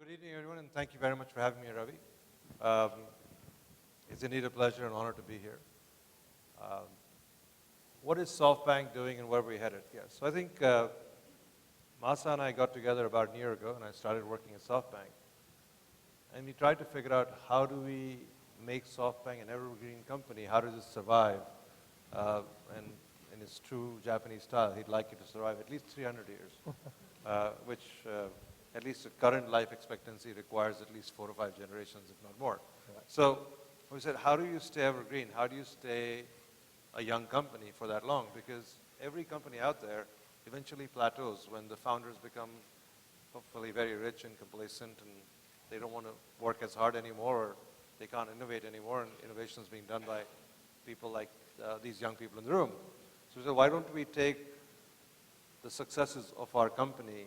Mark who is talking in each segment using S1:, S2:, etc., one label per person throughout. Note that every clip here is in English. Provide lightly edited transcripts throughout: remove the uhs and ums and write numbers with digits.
S1: Good evening, everyone, and thank you very much for having me, Ravi. Um, it's indeed a pleasure and honor to be here. Um, what is Softbank doing and where are we headed? Yes, so I think Masa and I got together about a year ago, and I started working at Softbank. And we tried to figure out how do we make Softbank an evergreen company, how does it survive? And in its true Japanese style, he'd like it to survive at least 300 years, which at least the current life expectancy requires at least 4 to 5 generations, if not more. Right. So we said, how do you stay evergreen? How do you stay a young company for that long? Because every company out there eventually plateaus when the founders become hopefully very rich and complacent and they don't want to work as hard anymore, or they can't innovate anymore, and innovation is being done by people like these young people in the room. So we said, why don't we take the successes of our company,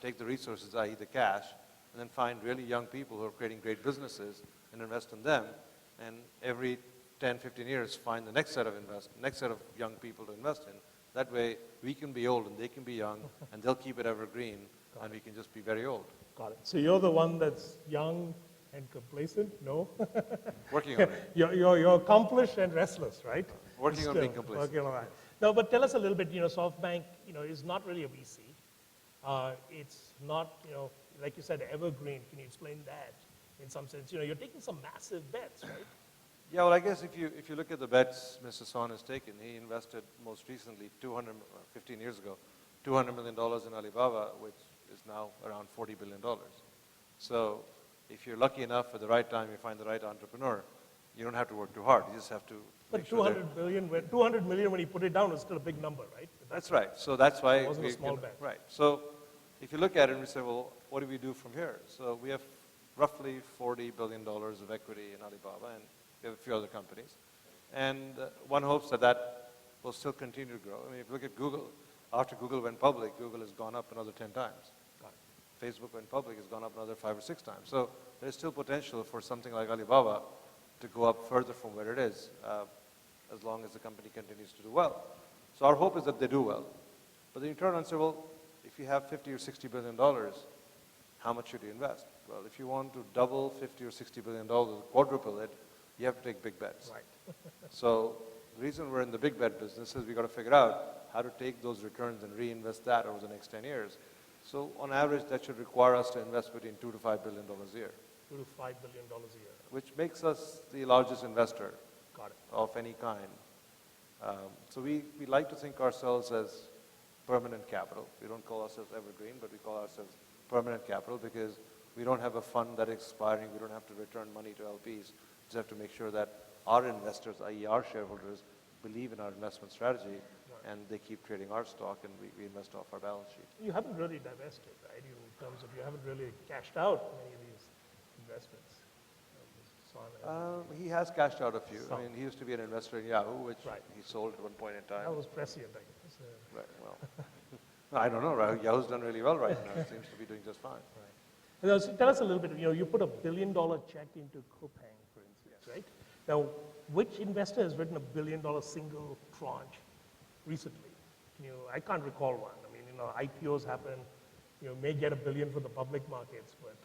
S1: take the resources, i.e. the cash, and then find really young people who are creating great businesses and invest in them, and every 10, 15 years find the next set of young people to invest in. That way we can be old and they can be young and they'll keep it evergreen and we can just be very old.
S2: Got it. So you're the one that's young and complacent? No?
S1: Working on it.
S2: You're accomplished and restless, right?
S1: Working on being complacent.
S2: Working on that. No, but tell us a little bit, SoftBank, is not really a VC. It's not, like you said, evergreen. Can you explain that in some sense? You're taking some massive bets, right?
S1: Yeah, well, I guess if you look at the bets Mr. Son has taken, he invested most recently 15 years ago, $200 million in Alibaba, which is now around $40 billion. So if you're lucky enough at the right time, you find the right entrepreneur, you don't have to work too hard. You just have to.
S2: But 200 million when you put it down is still a big number, right?
S1: That's right. So that's why
S2: it wasn't a small bet.
S1: Right. So if you look at it and we say, well, what do we do from here? So we have roughly $40 billion of equity in Alibaba, and we have a few other companies. And one hopes that will still continue to grow. I mean, if you look at Google, after Google went public, Google has gone up another 10 times. Facebook went public, has gone up another 5 or 6 times. So there's still potential for something like Alibaba to go up further from where it is, as long as the company continues to do well. So our hope is that they do well. But then you turn and say, well, if you have $50 or $60 billion, how much should you invest? Well, if you want to double $50 or $60 billion, quadruple it, you have to take big bets.
S2: Right.
S1: So the reason we're in the big bet business is we've got to figure out how to take those returns and reinvest that over the next 10 years. So on average, that should require us to invest between $2 to $5 billion a year.
S2: $2 to $5 billion a year.
S1: Which makes us the largest investor
S2: Got it.
S1: of any kind. So we like to think ourselves as permanent capital. We don't call ourselves evergreen, but we call ourselves permanent capital because we don't have a fund that is expiring. We don't have to return money to LPs. We just have to make sure that our investors, i.e. our shareholders, believe in our investment strategy, and they keep trading our stock, and we invest off our balance sheet.
S2: You haven't really divested, right? In terms of you haven't really cashed out many of these investments.
S1: He has cashed out a few. I mean, he used to be an investor in Yahoo, which he sold at one point in time.
S2: That was prescient, I guess.
S1: Right, well, no, I don't know. Right? Yahoo's done really well right now. It seems to be doing just fine.
S2: Right. Now, so tell us a little bit, you put $1 billion check into Coupang, for instance, right? Now, which investor has written $1 billion single tranche recently? I can't recall one. I mean, IPOs happen. You may get $1 billion for the public markets, but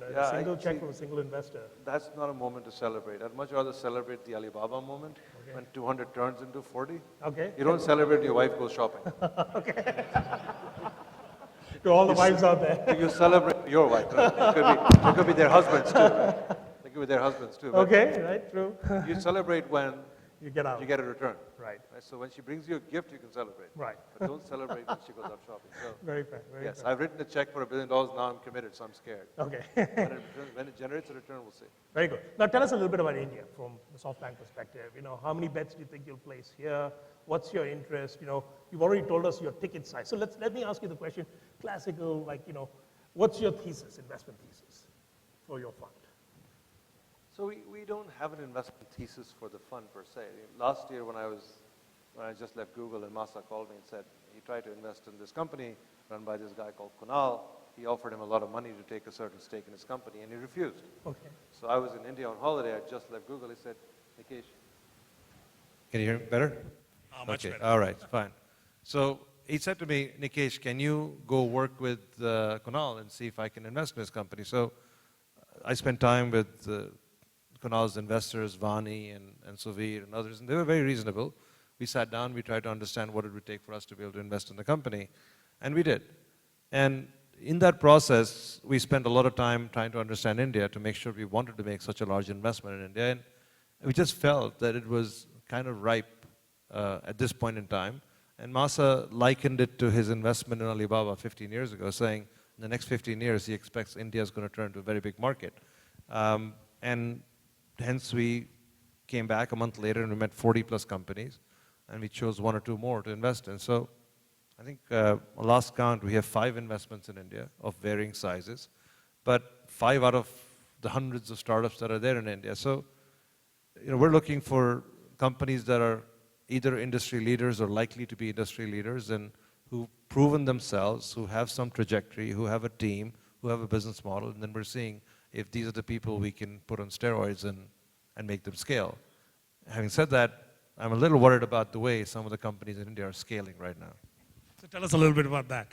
S2: a single check from a single investor.
S1: That's not a moment to celebrate. I'd much rather celebrate the Alibaba moment when 200 turns into 40.
S2: Okay.
S1: You don't celebrate your wife goes shopping.
S2: Okay. To all the wives out there.
S1: You celebrate your wife. It could be their husbands too. Right? It could be their husbands too.
S2: Okay, right, true.
S1: You celebrate when
S2: you get out.
S1: You get a return.
S2: Right.
S1: So when she brings you a gift, you can celebrate.
S2: Right.
S1: But don't celebrate when she goes out shopping. So,
S2: very fair. Very
S1: yes,
S2: fair.
S1: I've written a check for $1 billion. Now I'm committed, so I'm scared.
S2: Okay.
S1: When it generates a return, we'll see.
S2: Very good. Now tell us a little bit about India from the SoftBank perspective. How many bets do you think you'll place here? What's your interest? You've already told us your ticket size. So let me ask you the question, classical, what's your thesis, investment thesis for your fund?
S1: So we don't have an investment thesis for the fund per se. Last year when I just left Google and Masa called me and said, he tried to invest in this company run by this guy called Kunal. He offered him a lot of money to take a certain stake in his company and he refused.
S2: Okay.
S1: So I was in India on holiday. I just left Google. He said, Nikesh. Can you hear me better?
S3: Much better.
S1: All right, fine. So he said to me, Nikesh, can you go work with Kunal and see if I can invest in his company? So I spent time with Kunal's investors, Vani and Suvir and others, and they were very reasonable. We sat down, we tried to understand what it would take for us to be able to invest in the company, and we did. And in that process, we spent a lot of time trying to understand India to make sure we wanted to make such a large investment in India. And we just felt that it was kind of ripe at this point in time. And Masa likened it to his investment in Alibaba 15 years ago, saying in the next 15 years, he expects India is going to turn into a very big market. And hence, we came back a month later and we met 40 plus companies, and we chose one or two more to invest in. So I think last count, we have 5 investments in India of varying sizes, but 5 out of the hundreds of startups that are there in India. So we're looking for companies that are either industry leaders or likely to be industry leaders and who've proven themselves, who have some trajectory, who have a team, who have a business model, and then we're seeing if these are the people we can put on steroids and make them scale. Having said that, I'm a little worried about the way some of the companies in India are scaling right now.
S2: So tell us a little bit about that.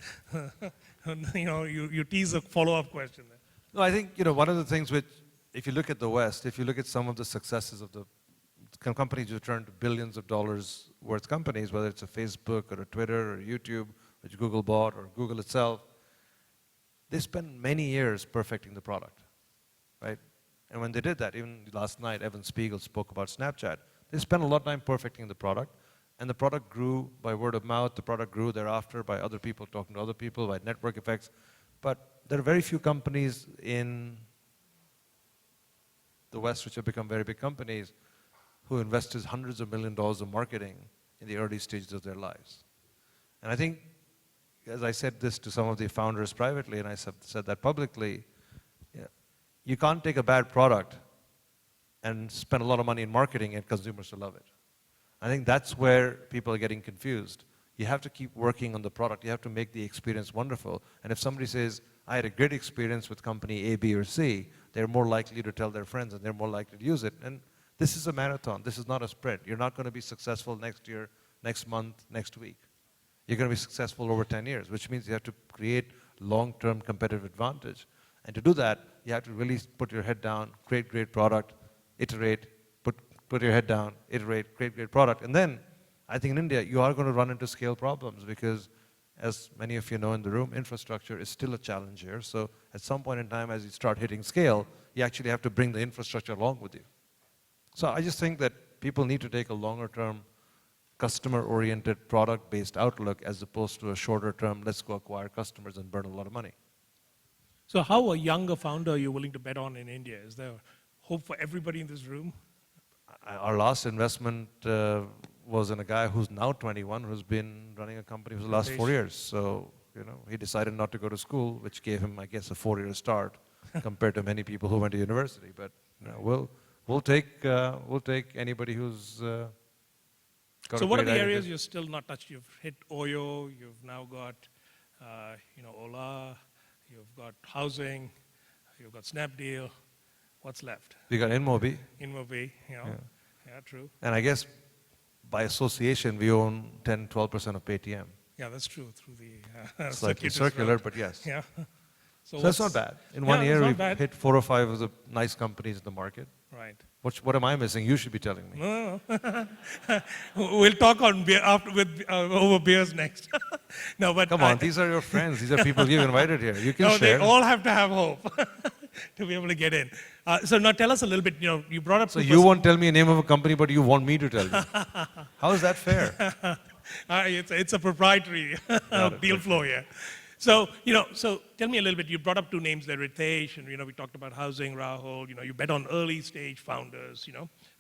S2: You tease a follow-up question there.
S1: No, I think one of the things which, if you look at the West, if you look at some of the successes of the companies who turned to billions of dollars worth companies, whether it's a Facebook or a Twitter or YouTube, which Google bought, or Google itself, they spent many years perfecting the product, right? And when they did that, even last night, Evan Spiegel spoke about Snapchat. They spent a lot of time perfecting the product, and the product grew by word of mouth. The product grew thereafter by other people talking to other people, by network effects. But there are very few companies in the West which have become very big companies who invested hundreds of millions of dollars of marketing in the early stages of their lives. And I think, as I said this to some of the founders privately, and I said that publicly, you can't take a bad product and spend a lot of money in marketing and consumers to love it. I think that's where people are getting confused. You have to keep working on the product. You have to make the experience wonderful. And if somebody says, I had a great experience with company A, B, or C, they're more likely to tell their friends and they're more likely to use it. And this is a marathon. This is not a sprint. You're not going to be successful next year, next month, next week. You're going to be successful over 10 years, which means you have to create long-term competitive advantage. And to do that, you have to really put your head down, create great product, iterate, put your head down, iterate, create great product. And then, I think in India, you are going to run into scale problems because, as many of you know in the room, infrastructure is still a challenge here. So at some point in time, as you start hitting scale, you actually have to bring the infrastructure along with you. So I just think that people need to take a longer-term, customer-oriented, product-based outlook as opposed to a shorter-term, let's go acquire customers and burn a lot of money.
S2: So how a younger founder are you willing to bet on in India? Is there hope for everybody in this room?
S1: Our last investment was in a guy who's now 21, who's been running a company for the last 4 years. So, he decided not to go to school, which gave him, I guess, a 4-year start compared to many people who went to university. But we'll take anybody who's got
S2: So
S1: a
S2: what are
S1: great
S2: the
S1: idea.
S2: areas you're still not touched? You've hit Oyo, you've now got, Ola, you've got housing, you've got Snapdeal. What's left?
S1: We got InMobi.
S2: InMobi, yeah, true.
S1: And I guess by association, we own 10, 12% of Paytm.
S2: Yeah, that's true, through the
S1: Slightly circular, but yes.
S2: Yeah.
S1: So that's not bad. In 1 year, we've hit 4 or 5 of the nice companies in the market.
S2: Right.
S1: What am I missing? You should be telling me.
S2: No. We'll talk on beer over beers next. No, but
S1: Come on, these are your friends. These are people you've invited here. You can share.
S2: They all have to have hope to be able to get in. So now tell us a little bit, you brought up...
S1: So you won't tell me a name of a company, but you want me to tell you. How is that fair?
S2: It's a proprietary deal flow here. So, so tell me a little bit, you brought up 2 names there, Ritesh, and, we talked about housing, Rahul, you bet on early stage founders,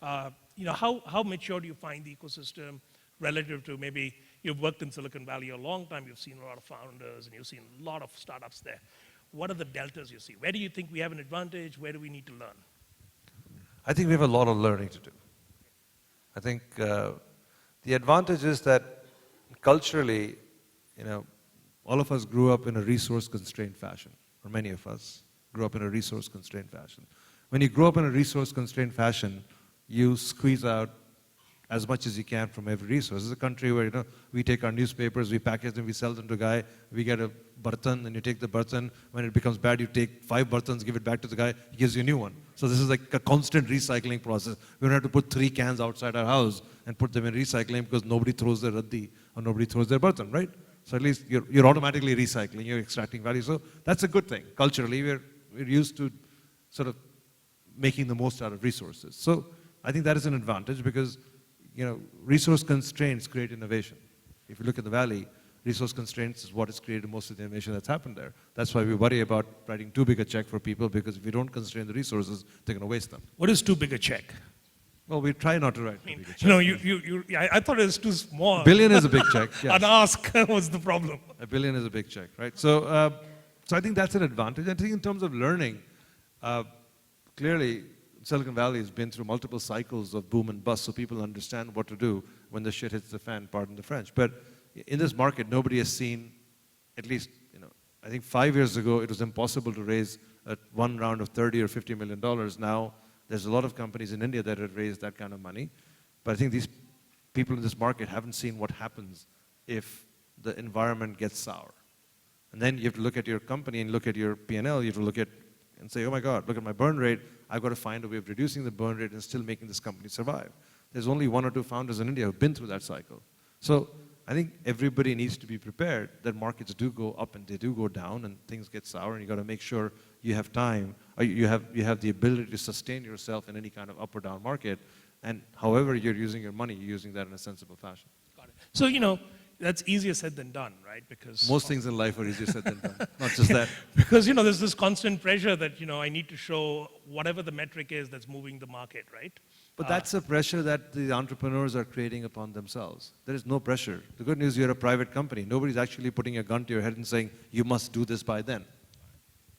S2: how mature do you find the ecosystem relative to maybe you've worked in Silicon Valley a long time, you've seen a lot of founders, and you've seen a lot of startups there. What are the deltas you see? Where do you think we have an advantage? Where do we need to learn?
S1: I think we have a lot of learning to do. I think the advantage is that culturally, all of us grew up in a resource-constrained fashion, or many of us grew up in a resource-constrained fashion. When you grow up in a resource-constrained fashion, you squeeze out as much as you can from every resource. This is a country where, we take our newspapers, we package them, we sell them to a guy, we get a bartan, and you take the bartan. When it becomes bad, you take 5 bartans, give it back to the guy, he gives you a new one. So this is like a constant recycling process. We don't have to put 3 cans outside our house and put them in recycling because nobody throws their raddi or nobody throws their bartan, right? So at least you're automatically recycling, you're extracting value. So that's a good thing. Culturally, we're used to sort of making the most out of resources. So I think that is an advantage because resource constraints create innovation. If you look at the Valley, resource constraints is what has created most of the innovation that's happened there. That's why we worry about writing too big a check for people, because if you don't constrain the resources, they're going to waste them.
S2: What is too big a check?
S1: Well, we try not to write too big a check.
S2: I thought it was too small.
S1: $1 billion is a big check. Yes.
S2: An ask was the problem.
S1: $1 billion is a big check, right? So, so I think that's an advantage. I think in terms of learning, clearly, Silicon Valley has been through multiple cycles of boom and bust, so people understand what to do when the shit hits the fan, pardon the French. But in this market, nobody has seen, at least, I think 5 years ago, it was impossible to raise one round of $30 or $50 million. Now, there's a lot of companies in India that have raised that kind of money. But I think these people in this market haven't seen what happens if the environment gets sour. And then you have to look at your company and look at your P&L. You have to look at and say, oh my God, look at my burn rate. I've got to find a way of reducing the burn rate and still making this company survive. There's only 1 or 2 founders in India who've been through that cycle. So I think everybody needs to be prepared that markets do go up and they do go down and things get sour, and you got to make sure you have time, or you have the ability to sustain yourself in any kind of up or down market. And however you're using your money, you're using that in a sensible fashion.
S2: Got it. So, that's easier said than done, right? Because
S1: most things in life are easier said than done, not just that.
S2: Because, there's this constant pressure that, I need to show whatever the metric is that's moving the market, right?
S1: But that's a pressure that the entrepreneurs are creating upon themselves. There is no pressure. The good news, you're a private company. Nobody's actually putting a gun to your head and saying, you must do this by then.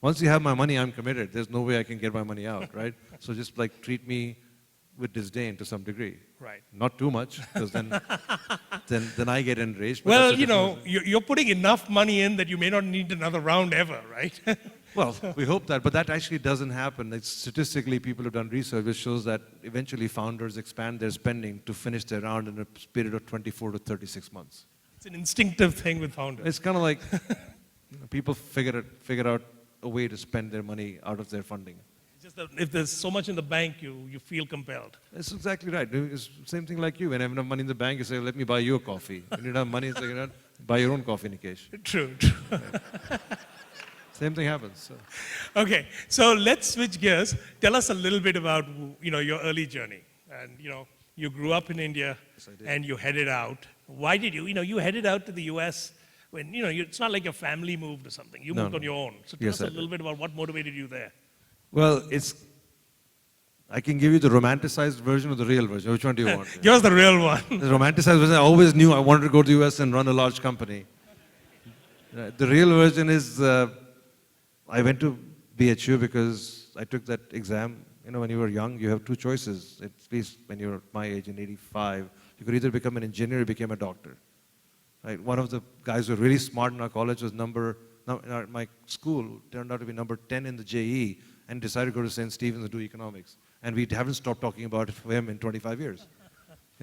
S1: Once you have my money, I'm committed. There's no way I can get my money out, right? So just treat me with disdain to some degree.
S2: Right.
S1: Not too much, because then I get enraged.
S2: Well, you're putting enough money in that you may not need another round ever, right?
S1: Well, we hope that, but that actually doesn't happen. Statistically, people have done research which shows that eventually founders expand their spending to finish their round in a period of 24 to 36 months.
S2: It's an instinctive thing with founders.
S1: It's kind of like people figure out a way to spend their money out of their funding.
S2: It's just that if there's so much in the bank, you feel compelled.
S1: That's exactly right. It's the same thing like you. When I have enough money in the bank, you say, let me buy you a coffee. When you don't have money, it's like, buy your own coffee, Nikesh.
S2: True.
S1: Right. Same thing happens. So.
S2: Okay, so let's switch gears. Tell us a little bit about your early journey. And you grew up in India,
S1: yes, I did.
S2: And you headed out. Why did you? You headed out to the US when it's not like your family moved or something. You moved on your own. So tell us a little bit about what motivated you there.
S1: Well, I can give you the romanticized version or the real version. Which one do you want?
S2: Give us the real one.
S1: The romanticized version, I always knew I wanted to go to the US and run a large company. The real version is I went to BHU because I took that exam. When you were young, you have 2 choices, at least when you were my age in 85. You could either become an engineer or become a doctor. Right? One of the guys who were really smart in our college was my school turned out to be number 10 in the JE and decided to go to St. Stephen's and do economics. And we haven't stopped talking about it for him in 25 years.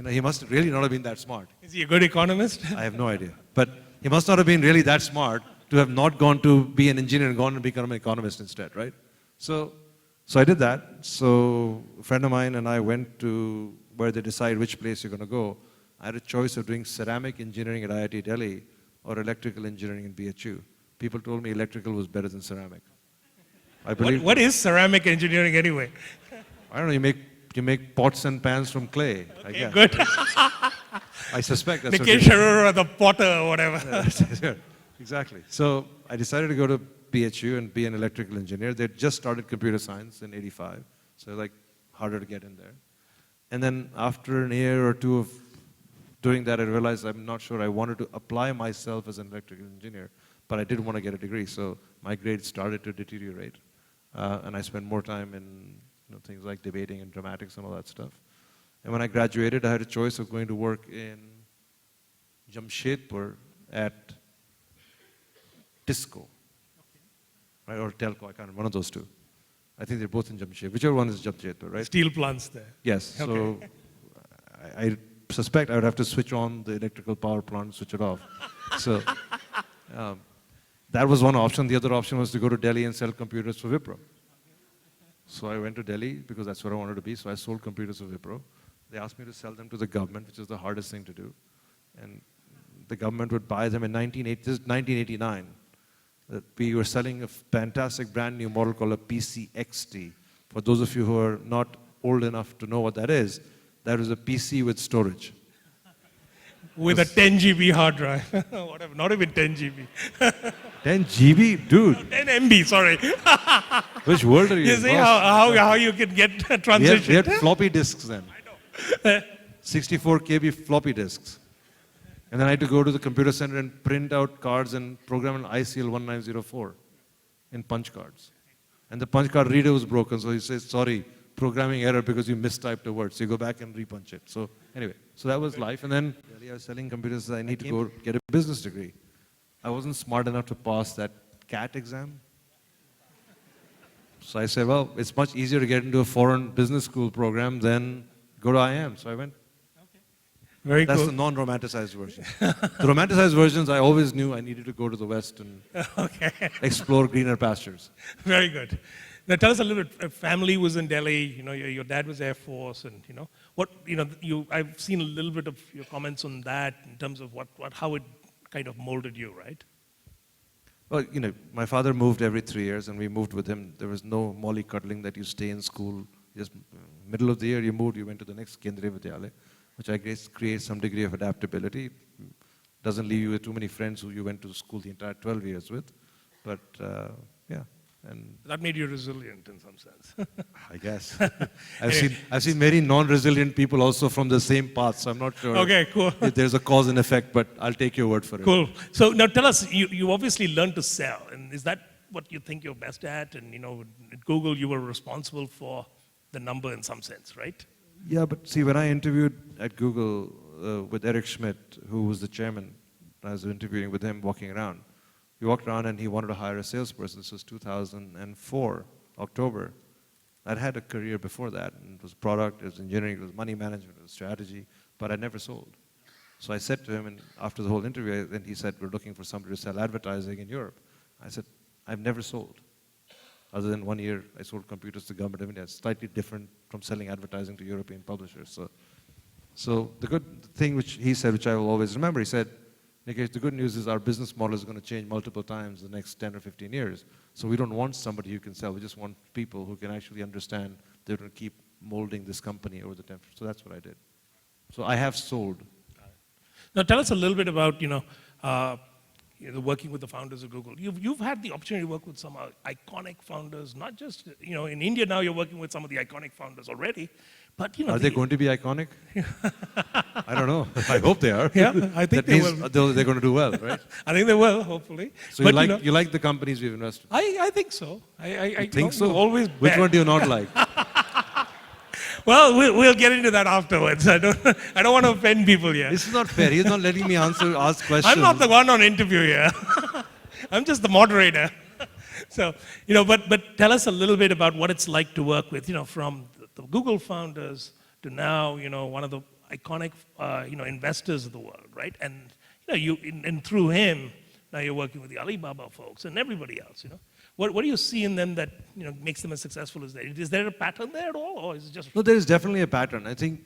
S1: He must really not have been that smart.
S2: Is he a good economist?
S1: I have no idea. But he must not have been really that smart to have not gone to be an engineer and gone and become an economist instead, right? So I did that. So a friend of mine and I went to where they decide which place you're going to go. I had a choice of doing ceramic engineering at IIT Delhi or electrical engineering in BHU. People told me electrical was better than ceramic. I believe.
S2: What is ceramic engineering anyway?
S1: I don't know. You make pots and pans from clay.
S2: Okay,
S1: I guess.
S2: good.
S1: I suspect that's
S2: Nikesh Arora, the potter or whatever.
S1: Exactly. So I decided to go to BHU and be an electrical engineer. They just started computer science in '85, so harder to get in there. And then after an year or 2 of doing that, I realized I'm not sure I wanted to apply myself as an electrical engineer, but I did want to get a degree. So my grades started to deteriorate, and I spent more time in things like debating and dramatics and all that stuff. And when I graduated, I had a choice of going to work in Jamshedpur at Tisco, right, or Telco, I can't remember, one of those 2. I think they're both in Jamshedpur. Whichever one is Jamshedpur, right?
S2: Steel plants there.
S1: Yes.
S2: Okay.
S1: So I suspect I would have to switch on the electrical power plant, switch it off. So that was one option. The other option was to go to Delhi and sell computers for Wipro. So I went to Delhi because that's where I wanted to be. So I sold computers for Wipro. They asked me to sell them to the government, which is the hardest thing to do. And the government would buy them in 1989. We were selling a fantastic brand new model called a PCXT. For those of you who are not old enough to know what that is, that was a PC with storage.
S2: With a 10 GB hard drive. Whatever, not even 10 GB.
S1: 10 GB? Dude.
S2: No, 10 MB, sorry.
S1: Which world are you
S2: You
S1: in?
S2: see how you can get transition.
S1: We had floppy disks then.
S2: I know.
S1: 64 KB floppy disks. And then I had to go to the computer center and print out cards and program an ICL 1904 in punch cards. And the punch card reader was broken, so he says, sorry, programming error because you mistyped a word. So you go back and repunch it. So anyway, so that was life. And then I was selling computers. I need to go get a business degree. I wasn't smart enough to pass that CAT exam. So I said, well, it's much easier to get into a foreign business school program than go to IIM. So I went.
S2: Very
S1: That's
S2: cool.
S1: the non-romanticized version. The romanticized versions, I always knew I needed to go to the West and explore greener pastures.
S2: Very good. Now tell us a little bit. Family was in Delhi. You know, your dad was Air Force, and I've seen a little bit of your comments on that in terms of how it kind of molded you, right?
S1: Well, my father moved every 3 years, and we moved with him. There was no mollycoddling that you stay in school. Just middle of the year you moved, you went to the next Kendriya Vidyalaya, which I guess creates some degree of adaptability. Doesn't leave you with too many friends who you went to school the entire 12 years with. But yeah. And
S2: that made you resilient in some sense.
S1: I guess. I've seen many non-resilient people also from the same path, so I'm not sure
S2: Okay, cool.
S1: if there's a cause and effect, but I'll take your word for it.
S2: Cool. So now tell us, you obviously learned to sell, and is that what you think you're best at? And at Google, you were responsible for the number in some sense, right?
S1: Yeah, but see, when I interviewed at Google with Eric Schmidt, who was the chairman, I was interviewing with him, walking around. He walked around and he wanted to hire a salesperson. This was 2004, October. I'd had a career before that. And it was product, it was engineering, it was money management, it was strategy, but I never sold. So I said to him, and after the whole interview, then he said, we're looking for somebody to sell advertising in Europe. I said, I've never sold. Other than 1 year, I sold computers to government of India. It's slightly different from selling advertising to European publishers. So the good thing which he said, which I will always remember, he said, Nikesh, the good news is our business model is going to change multiple times in the next 10 or 15 years. So we don't want somebody who can sell. We just want people who can actually understand they're going to keep molding this company over the time. So that's what I did. So I have sold.
S2: Now tell us a little bit about, working with the founders of Google. You've had the opportunity to work with some iconic founders, not just, in India now you're working with some of the iconic founders already, but
S1: Are they going to be iconic? I don't know. I hope they are.
S2: Yeah, I think
S1: that
S2: they
S1: means
S2: will.
S1: they're going to do well, right?
S2: I think they will, hopefully.
S1: So
S2: but,
S1: you like the companies we've invested in?
S2: I think so. I
S1: think so?
S2: Always
S1: Which
S2: bet.
S1: one do you not like?
S2: Well, we'll get into that afterwards. I don't want to offend people here.
S1: This is not fair. He's not letting me ask questions.
S2: I'm not the one on interview here. I'm just the moderator. So, but tell us a little bit about what it's like to work with, from the Google founders to now, one of the iconic, investors of the world, right? And, and through him, now you're working with the Alibaba folks and everybody else, What do you see in them that, makes them as successful as they are? Is there a pattern there at all, or is it just...
S1: No, there is definitely a pattern. I think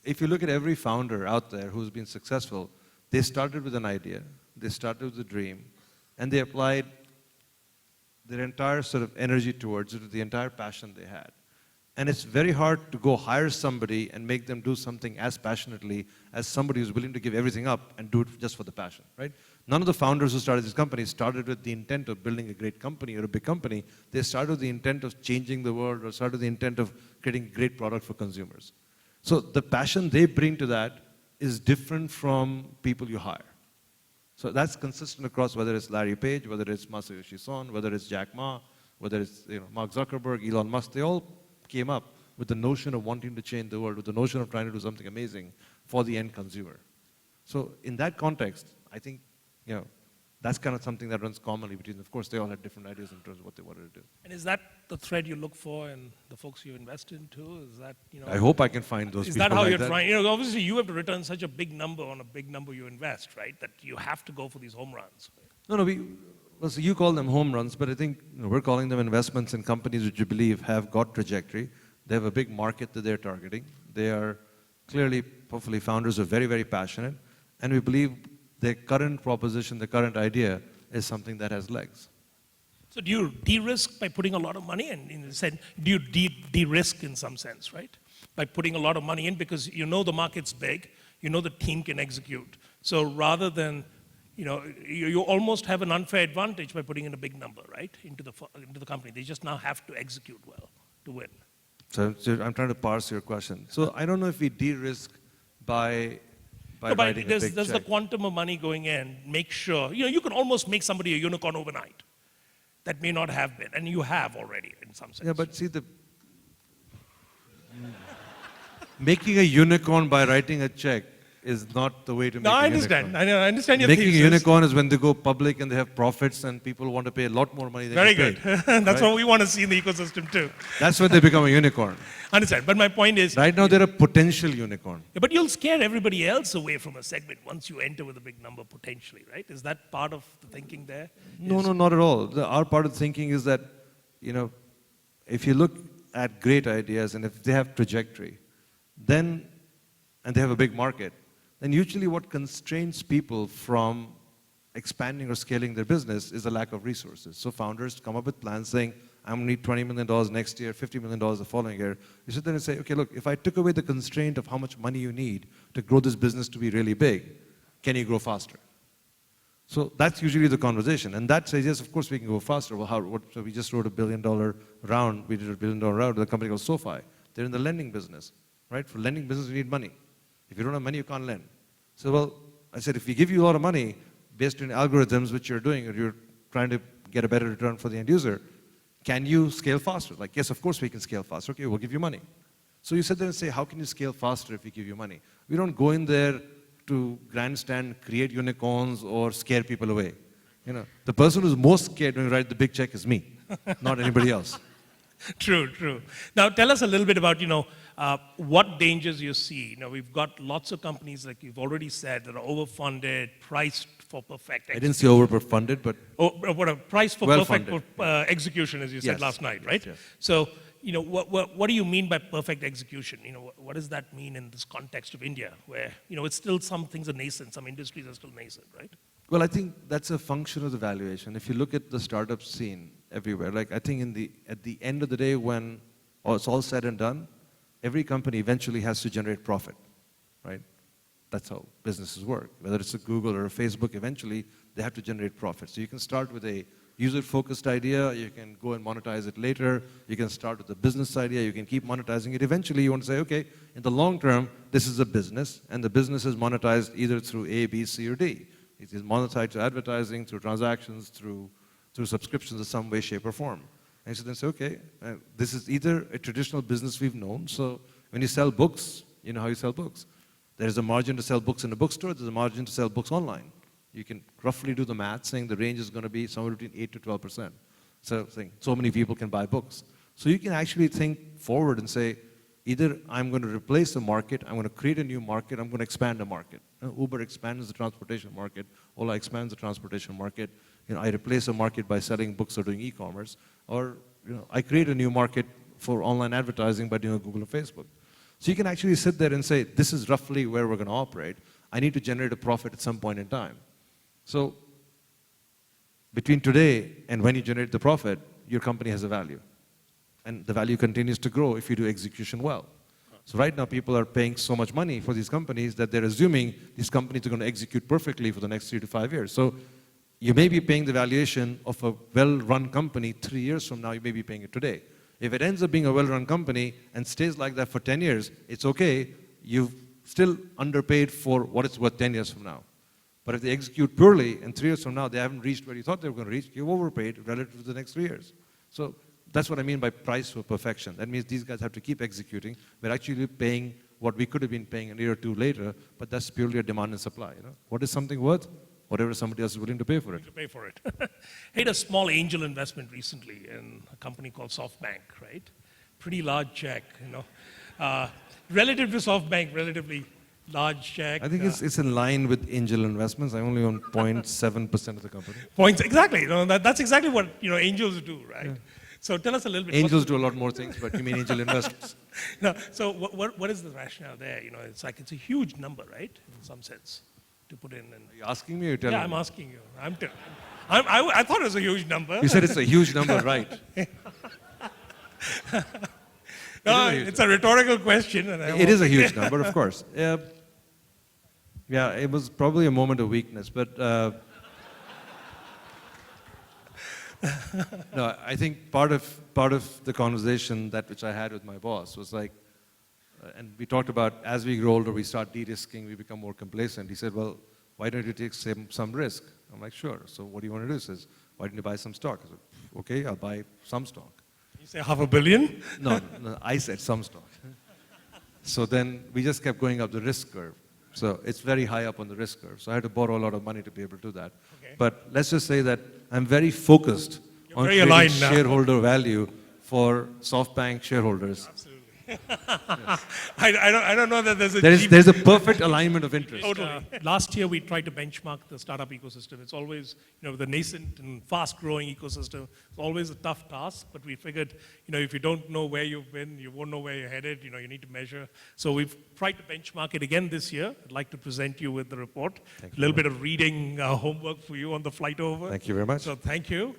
S1: if you look at every founder out there who's been successful, they started with an idea, they started with a dream, and they applied their entire sort of energy towards it, the entire passion they had. And it's very hard to go hire somebody and make them do something as passionately as somebody who's willing to give everything up and do it just for the passion, right? None of the founders who started these companies started with the intent of building a great company or a big company. They started with the intent of changing the world or started with the intent of creating a great product for consumers. So the passion they bring to that is different from people you hire. So that's consistent across whether it's Larry Page, whether it's Masayoshi Son, whether it's Jack Ma, whether it's Mark Zuckerberg, Elon Musk. They all came up with the notion of wanting to change the world, with the notion of trying to do something amazing for the end consumer. So in that context, I think, That's kind of something that runs commonly between, of course, they all had different ideas in terms of what they wanted to do.
S2: And is that the thread you look for in the folks you invest into? Is that,
S1: I hope I can find those
S2: is
S1: people
S2: that how
S1: like
S2: you're
S1: that.
S2: trying? Obviously you have to return such a big number on a big number you invest, right? That you have to go for these home runs.
S1: No, well, so you call them home runs, but I think we're calling them investments in companies which you believe have got trajectory. They have a big market that they're targeting. They are clearly, hopefully, founders are very, very passionate. And we believe their current proposition, the current idea, is something that has legs.
S2: So do you de-risk by putting a lot of money in? In the sense, do you de-risk in some sense, right? By putting a lot of money in because you know the market's big, you know the team can execute. So rather than, you almost have an unfair advantage by putting in a big number, right, into the company. They just now have to execute well to win.
S1: So I'm trying to parse your question. So I don't know if we de-risk by writing a big check.
S2: There's the quantum of money going in. Make sure, you can almost make somebody a unicorn overnight. That may not have been, and you have already in some sense.
S1: Yeah, but see, making a unicorn by writing a check is not the way to make a unicorn.
S2: I understand your
S1: Making
S2: thesis.
S1: a unicorn is when they go public and they have profits and people want to pay a lot more money than
S2: Very
S1: you pay.
S2: good. That's what we want to see in the ecosystem too.
S1: That's when they become a unicorn.
S2: Understand, but my point is...
S1: Right now, they're a potential unicorn.
S2: Yeah, but you'll scare everybody else away from a segment once you enter with a big number potentially, right? Is that part of the thinking there?
S1: No, not at all. Our part of the thinking is that, if you look at great ideas and if they have trajectory, and they have a big market, then usually what constrains people from expanding or scaling their business is a lack of resources. So founders come up with plans saying, I'm going to need $20 million next year, $50 million the following year. You sit there and say, okay, look, if I took away the constraint of how much money you need to grow this business to be really big, can you grow faster? So that's usually the conversation. And that says, yes, of course we can go faster. Well, so we just wrote $1 billion round. We did $1 billion round with a company called SoFi. They're in the lending business, right? For lending business, you need money. If you don't have money, you can't lend. So, well, I said, if we give you a lot of money based on algorithms which you're doing, or you're trying to get a better return for the end user, can you scale faster? Like, yes, of course we can scale faster. Okay, we'll give you money. So you sit there and say, how can you scale faster if we give you money? We don't go in there to grandstand, create unicorns, or scare people away. The person who's most scared when you write the big check is me, not anybody else.
S2: True. Now tell us a little bit about, what dangers you see. We've got lots of companies, like you've already said, that are overfunded, priced for perfect
S1: I didn't say overfunded, but
S2: what a price for perfect execution, as you said last night, right?
S1: Yes.
S2: So, what do you mean by perfect execution? What does that mean in this context of India, where it's still some things are nascent, some industries are still nascent, right?
S1: Well, I think that's a function of the valuation. If you look at the startup scene everywhere, like I think at the end of the day, when it's all said and done, every company eventually has to generate profit, right? That's how businesses work. Whether it's a Google or a Facebook, eventually they have to generate profit. So you can start with a user-focused idea, you can go and monetize it later, you can start with a business idea, you can keep monetizing it. Eventually you want to say, okay, in the long term, this is a business, and the business is monetized either through A, B, C, or D. It is monetized through advertising, through transactions, through subscriptions in some way, shape, or form. And so then say, okay, this is either a traditional business we've known. So when you sell books, you know how you sell books. There's a margin to sell books in a bookstore, there's a margin to sell books online. You can roughly do the math, saying the range is going to be somewhere between 8 to 12%. So saying so many people can buy books. So you can actually think forward and say, either I'm going to replace a market, I'm going to create a new market, I'm going to expand a market. Uber expands the transportation market, Ola expands the transportation market. I replace a market by selling books or doing e-commerce, or I create a new market for online advertising by doing Google or Facebook. So you can actually sit there and say, this is roughly where we're going to operate. I need to generate a profit at some point in time. So between today and when you generate the profit, your company has a value. And the value continues to grow if you do execution well. So right now, people are paying so much money for these companies that they're assuming these companies are going to execute perfectly for the next 3 to 5 years. So you may be paying the valuation of a well-run company 3 years from now, you may be paying it today. If it ends up being a well-run company and stays like that for 10 years, it's okay. You've still underpaid for what it's worth 10 years from now. But if they execute poorly and 3 years from now, they haven't reached where you thought they were going to reach, you've overpaid relative to the next 3 years. So that's what I mean by price for perfection. That means these guys have to keep executing. We're actually paying what we could have been paying a year or two later, but that's purely a demand and supply. What is something worth? whatever somebody else is willing to pay for it.
S2: To pay for it. I had a small angel investment recently in a company called Softbank, right? Pretty large check, you know. Relative to Softbank, relatively large check.
S1: I think it's in line with angel investments. I only own 0.7% of the company.
S2: Points, exactly. You know, that's exactly what, you know, angels do, right? Yeah. So tell us a little bit.
S1: Angels do a lot more things, but you mean angel investors.
S2: No, so what is the rationale there? You know, it's like it's a huge number, right? In some sense, to put in. And
S1: Are you asking me or telling me?
S2: Yeah, I'm asking you. I thought it was a huge number.
S1: You said it's a huge number, right?
S2: No, it's a rhetorical question. And
S1: it is a huge number, of course. Yeah, it was probably a moment of weakness, but no, I think part of the conversation which I had with my boss was like, and we talked about as we grow older, we start de-risking, we become more complacent. He said, well, why don't you take some risk? I'm like, sure. So what do you want to do? He says, why don't you buy some stock? I said, okay, I'll buy some stock.
S2: You say $500 million?
S1: No, I said some stock. So then we just kept going up the risk curve. So it's very high up on the risk curve. So I had to borrow a lot of money to be able to do that. Okay. But let's just say that I'm very focused on creating shareholder value for SoftBank shareholders.
S2: Absolutely. Yes. I don't know that
S1: there's a perfect alignment of interest.
S2: Totally. Last year we tried to benchmark the startup ecosystem. It's always, you know, the nascent and fast-growing ecosystem. It's always a tough task, but we figured, you know, if you don't know where you've been, you won't know where you're headed. You know, you need to measure. So we've tried to benchmark it again this year. I'd like to present you with the report. A little bit of reading homework for you on the flight over.
S1: Thank you very much.
S2: So thank you.